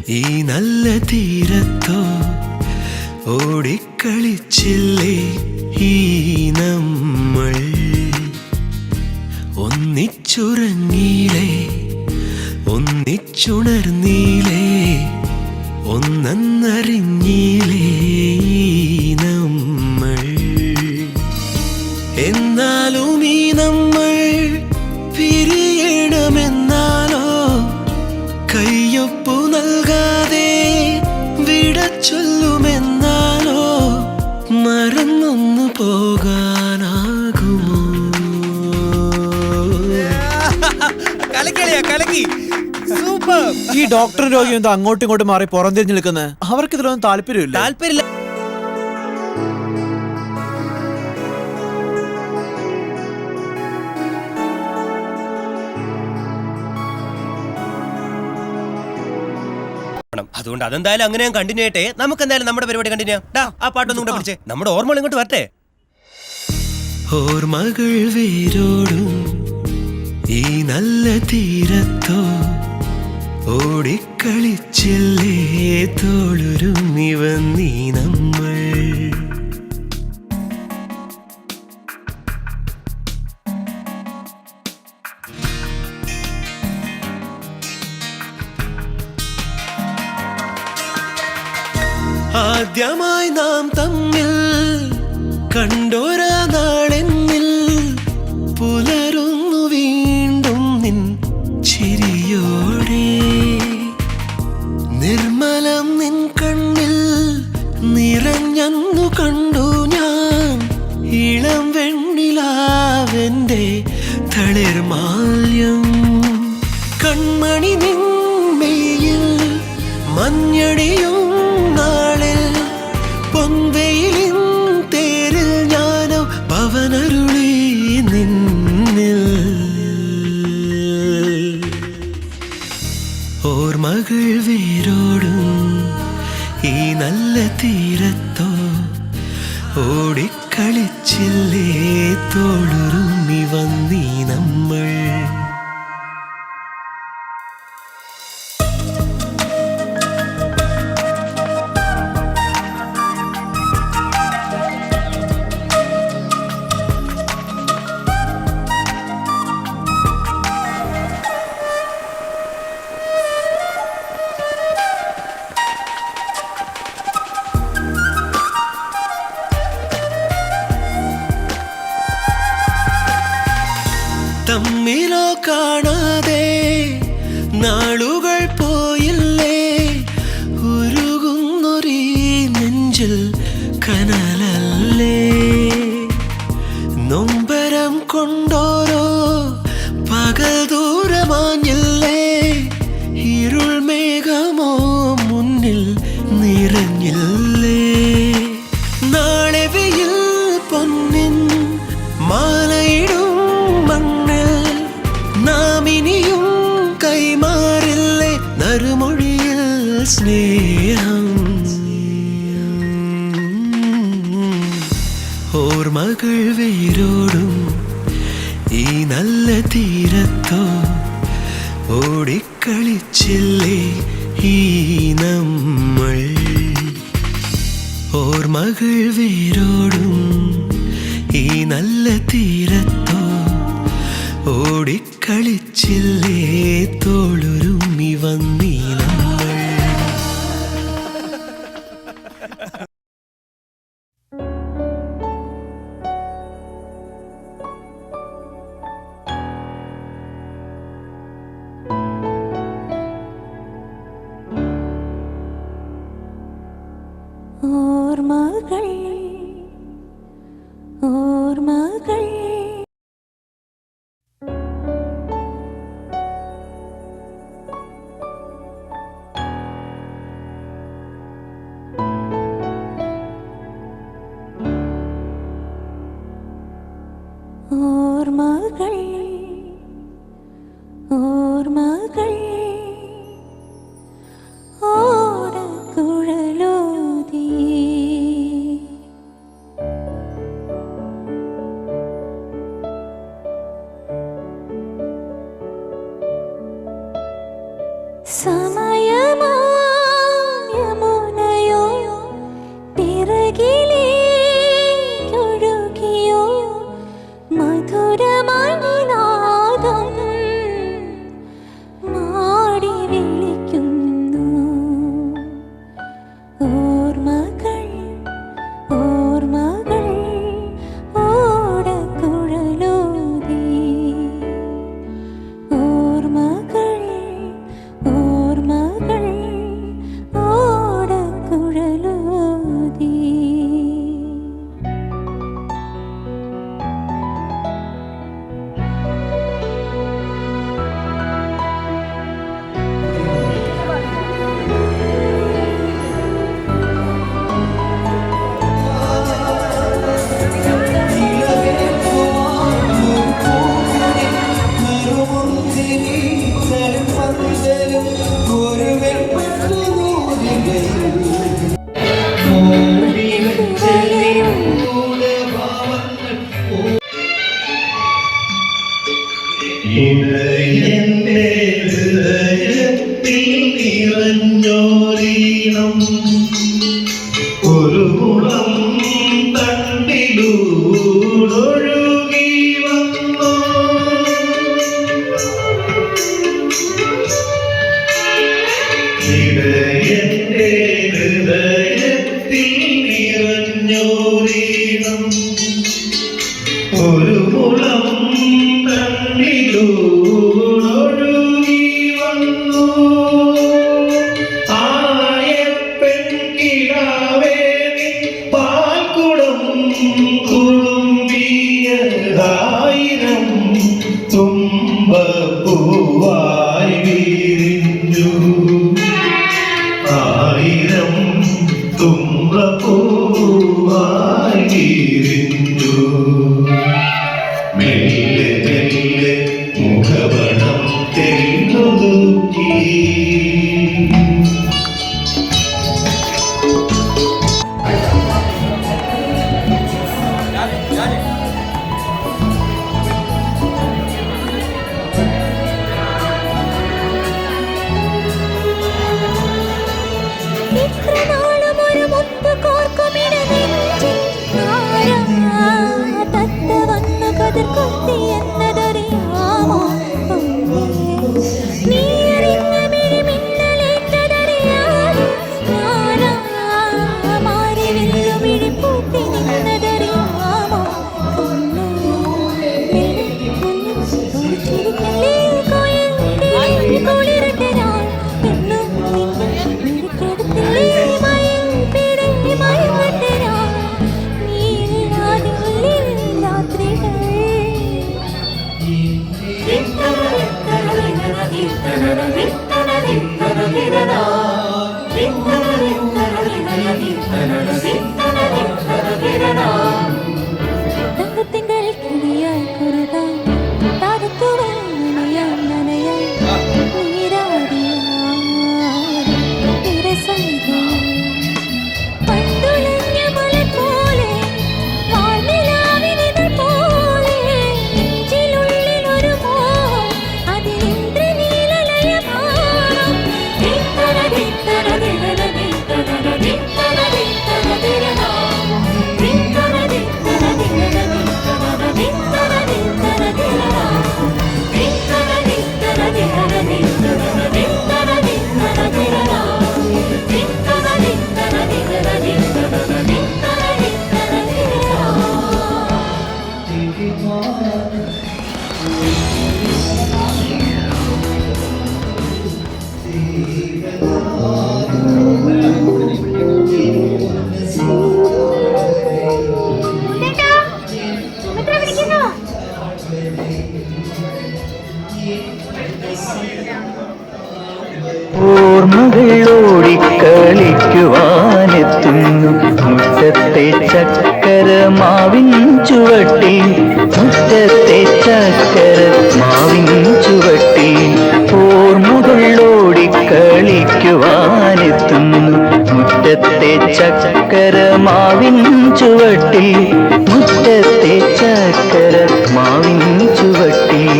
ഈ നല്ല തീരത്തോ ഓടിക്കളിച്ചില്ലേ ഈ നമ്മൾ ഒന്നിച്ചുറങ്ങിയില്ലേ ഒന്നിച്ചുണർന്നീലേ ഒന്നറിഞ്ഞില്ലേ നമ്മൾ എന്നാലും ഈ നമ്മൾ പിരിയണമെന്നാലോ കയ്യൊപ്പു നൽകാതെ വിട ചൊല്ലുമെന്നാലോ മറന്നൊന്നു പോകാനാകുമോ? ഈ ഡോക്ടറും രോഗിയും എന്താ അങ്ങോട്ടും ഇങ്ങോട്ടും മാറി പുറംതിരിഞ്ഞു നിൽക്കുന്നത്? അവർക്ക് ഇതിലൊന്നും താല്പര്യമില്ല. അതുകൊണ്ട് അതെന്തായാലും അങ്ങനെ കണ്ടിന്യൂ ചെയ്യട്ടെ. നമുക്ക് എന്തായാലും നമ്മുടെ പരിപാടി കണ്ടിന്യൂ. ആ പാട്ടൊന്നും കൂടെ പിടിച്ചേ, നമ്മുടെ ഓർമ്മകൾ ഇങ്ങോട്ട് വരട്ടെ. ഓർമ്മകൾ വേരോടും ഈ നല്ല തീരത്തോ ഓടിക്കളിച്ചില്ലേ തോളുരുമ്മി വന്നീ നമ്മൾ ആദ്യമായി നാം തമ്മിൽ കണ്ടോരാ നാളെന്നിൽ പുലരുന്നു വീണ്ടും നിൻ ചിരിയോടെ നിർമ്മലം നിൻ കണ്ണിൽ നിറഞ്ഞന്നു കണ്ടു ഞാൻ ഇളം വെണ്ണിലാവെന്റെ തളിർമാല്യം കൺമണി നിന്മയിൽ മഞ്ഞടിയും നാളിൽ പൊൻവെയിലിൻ തേരിൽ ഞാനോ പവനരുളി നിന്നിൽ ഓർമ്മകൾ വേരോടും ഈ നല്ല തീരത്തോ ഓടിക്കളിച്ചില്ലേ തോളുരുമ്മി വന്നീ നമ്മൾ തമ്മിലോ കാണാതെ നാളുകൾ പോയില്ലേ ഉരുകുന്നൊരീ നെഞ്ചിൽ കനലല്ലേ നൊമ്പരം കൊണ്ടോരോ പകൽ ദൂരമാഞ്ഞില്ലേ ഇരുൾ മേഘമോ മുന്നിൽ നിറഞ്ഞില്ലേ നാളെ വെയിൽ പൊന്നിൻ മാലയിടും നാമിനിയും കൈമാറില്ലേ നറുമൊഴിയിൽ സ്നേഹം ഓർമ്മകൾ വേരോടും ഈ നല്ല തീരത്തോ ഓടിക്കളിച്ചില്ലേ ഈ നമ്മൾ ഓർമ്മകൾ വേരോടും ഈ നല്ല തീരത്തോ ഓടിക്കളിച്ചില്ലേ തോളുരുമ്മി വന്നീ നമ്മൾ ഓർമ്മകൾ ഓർമ്മകൾ ഓർമ്മകൾ ഓർമ്മകൾ ഓടക്കുഴലൂതി സമയമായി നിറഞ്ഞോരീണം ഒരു കുളം തണ്ടിലൂടൊഴുകി വന്നോ ഇടയന്റെ ഹൃദയത്തിൽ നിറഞ്ഞോരീണം ഒരു കുളം തണ്ടിലൂടൊഴുകി വന്നു ആയ പെൺകിടാവേ പാൽക്കുടം തുളുമ്പിയതായിരം തുമ്പപ്പൂവായി വിരിഞ്ഞു ആയിരം തുമ്പപ്പൂവായി വിരിഞ്ഞു മെല്ലെ മെല്ലെ മുഖപടം തെളിഞ്ഞൊതുക്കി ഓർമ്മകളോടിക്കളിക്കുവാനെത്തുന്നു മുറ്റത്തെ ചക്കര മാവിൻ ചുവട്ടിൽ മുറ്റത്തെ ചക്കര മാവിൻ ചുവട്ടിൽ ഓർമ്മകളോടിക്കളിക്കുവാനെത്തുന്നു മുറ്റത്തെ ചക്കര മാവിൻ ചുവട്ടിൽ മുറ്റത്തെ ചക്കര മാവിൻ ചുവട്ടിൽ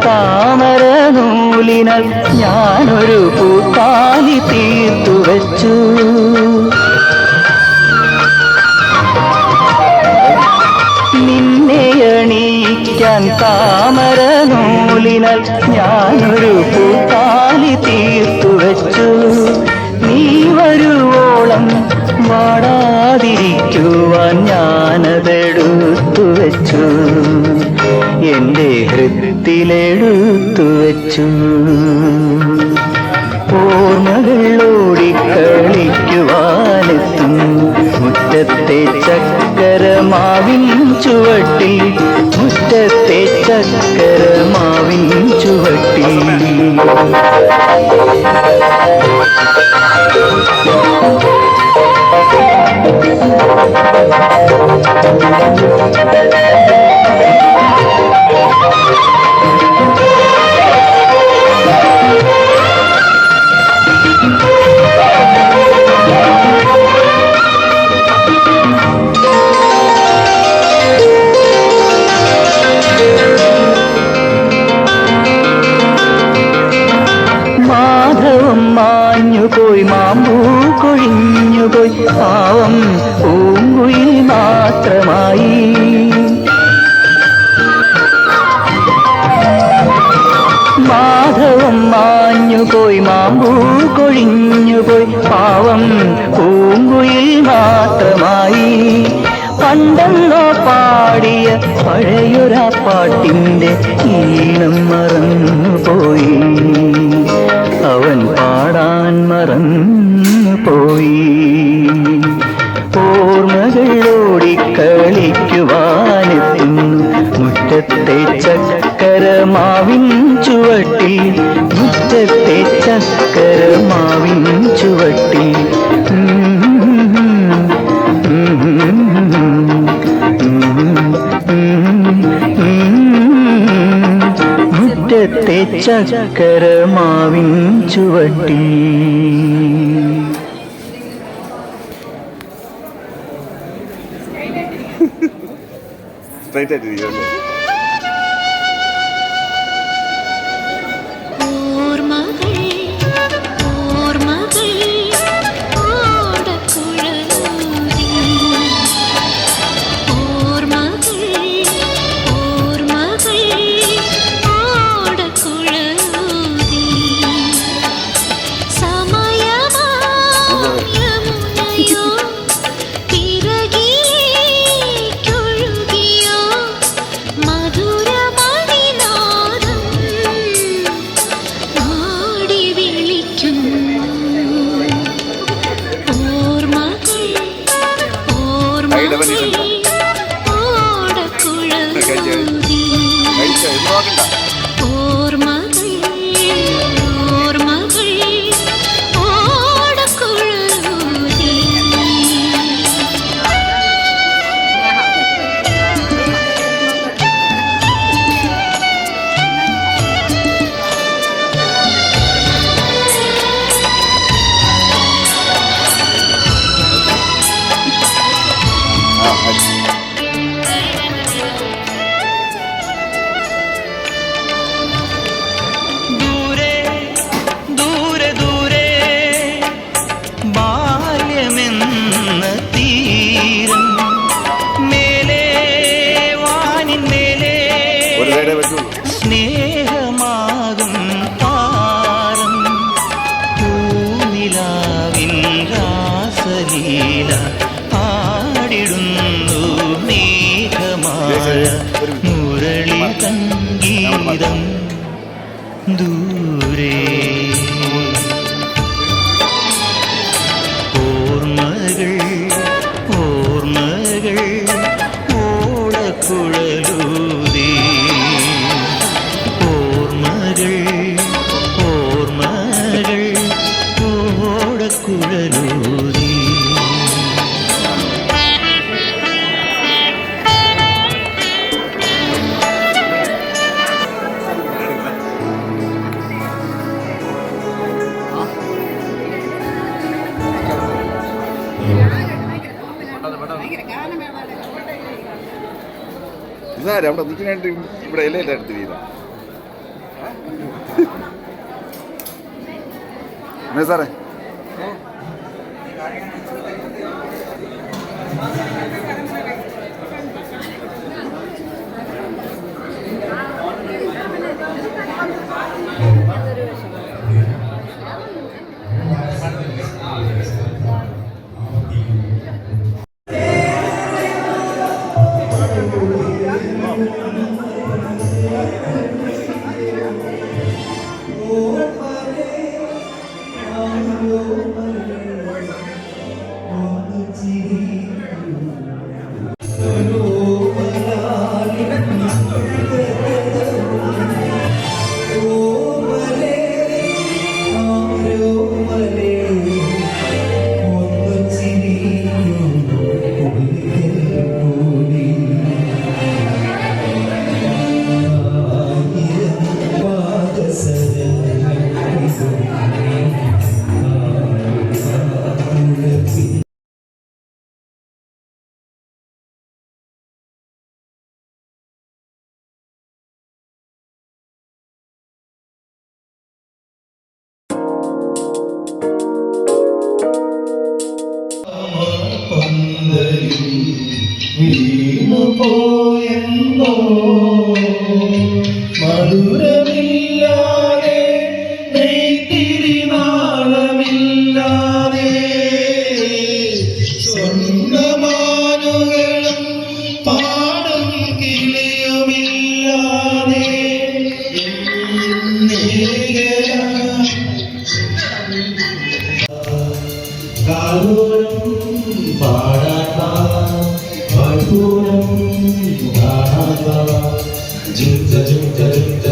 താമര നൂലിനാൽ ഞാനൊരു പൂത്താലി തീർത്തു വച്ചു നിന്നെ അണിയിക്കാൻ താമര നൂലിനാൽ ഞാനൊരു പൂത്താലി തീർത്തു വച്ചു നീ വരുവോളം വാടാതിരിക്കുവാൻ ഞാനതെടുത്തു വച്ചു എന്റെ ഹൃത്തിലെടുത്തു വച്ചു ഓർമ്മകളോടിക്കളിക്കുവാനെത്തും മുറ്റത്തെ ചക്കര മാവിൻ ചുവട്ടിൽ മുറ്റത്തെ ചക്കര മാവിൻ ചുവട്ടിൽ പാവം പൂങ്കുയിൽ മാത്രമായി. മാധവം മാഞ്ഞുപോയി, മാമ്പൂ കൊഴിഞ്ഞുപോയി, പാവം പൂങ്കുയിൽ മാത്രമായി. പണ്ടെന്നോ പാടിയ പഴയൊരാ പാട്ടിൻ്റെ ഈണം മറന്നുപോയി, അവൻ പാടാൻ മറന്നുപോയി. ഓർമ്മകൾ ഓടിക്കളിക്കുവാനെത്തുന്നു മുറ്റത്തെ ചക്കരമാവിൻ ചുവട്ടിൽ, മുറ്റത്തെ ചക്കരമാവിൻ ചുവട്ടിൽ. മുറ്റത്തെ ചക്കരമാവിൻ ചുവട്ടിൽ. സ്ട്രൈറ്റ് ആയിട്ടിരിക്കുമല്ലേ? ഓർമ്മകൾ ഓർമ്മകൾ ഓടക്കുഴലൂതി, ഓർമ്മകൾ ഓർമ്മകൾ ഓടക്കുഴലൂതി. സമയമായമുനയോ പിറകിലേക്കൊഴുകിയോ മധുരമണിനാദം ഓടി വിളിക്കുന്നു. ഓർമ്മകൾ ഓർമ്മകൾ ഓടക്കുഴലൂതി, ഓർമ്മകൾ ഓർമ്മകൾ ഓടക്കുഴലൂതി. ദൂരെ ദൂരെ ദൂരെ ബാല്യമെന്ന തീരം, മേലെ വാനിൻ മേലെ ഒരു സൈഡേ പറ്റുള്ളൂ. സ്നേഹമാകും താരം, പൂനിലാവിൻ രാസലീല ആടിടുന്നു മേഘമായ മുരളി സംഗീതം. ദൂരെ ഓർമ്മകൾ ഓർമ്മകൾ ഓടക്കുഴലൂതി, ഓർമ്മകൾ ഓർമ്മകൾ ഓടക്കുഴലൂതി. ഇതാരാ അവിടെ നിൽക്കാനായിട്ട് ഇവിടെ ഇലയില്ല എടുത്തിരിക്കുന്നത്? സാറേ വീണുപോയെന്നോ മധുരമില്ലാതെ നെയ്ത്തിരി നാളമില്ലാതെ സ്വർണ്ണമാനുകളും പാടും കിളിയുമില്ലാതെ കാതോരം പാടാ മധുരം കാണാ ജുംക ജുംക ജുംക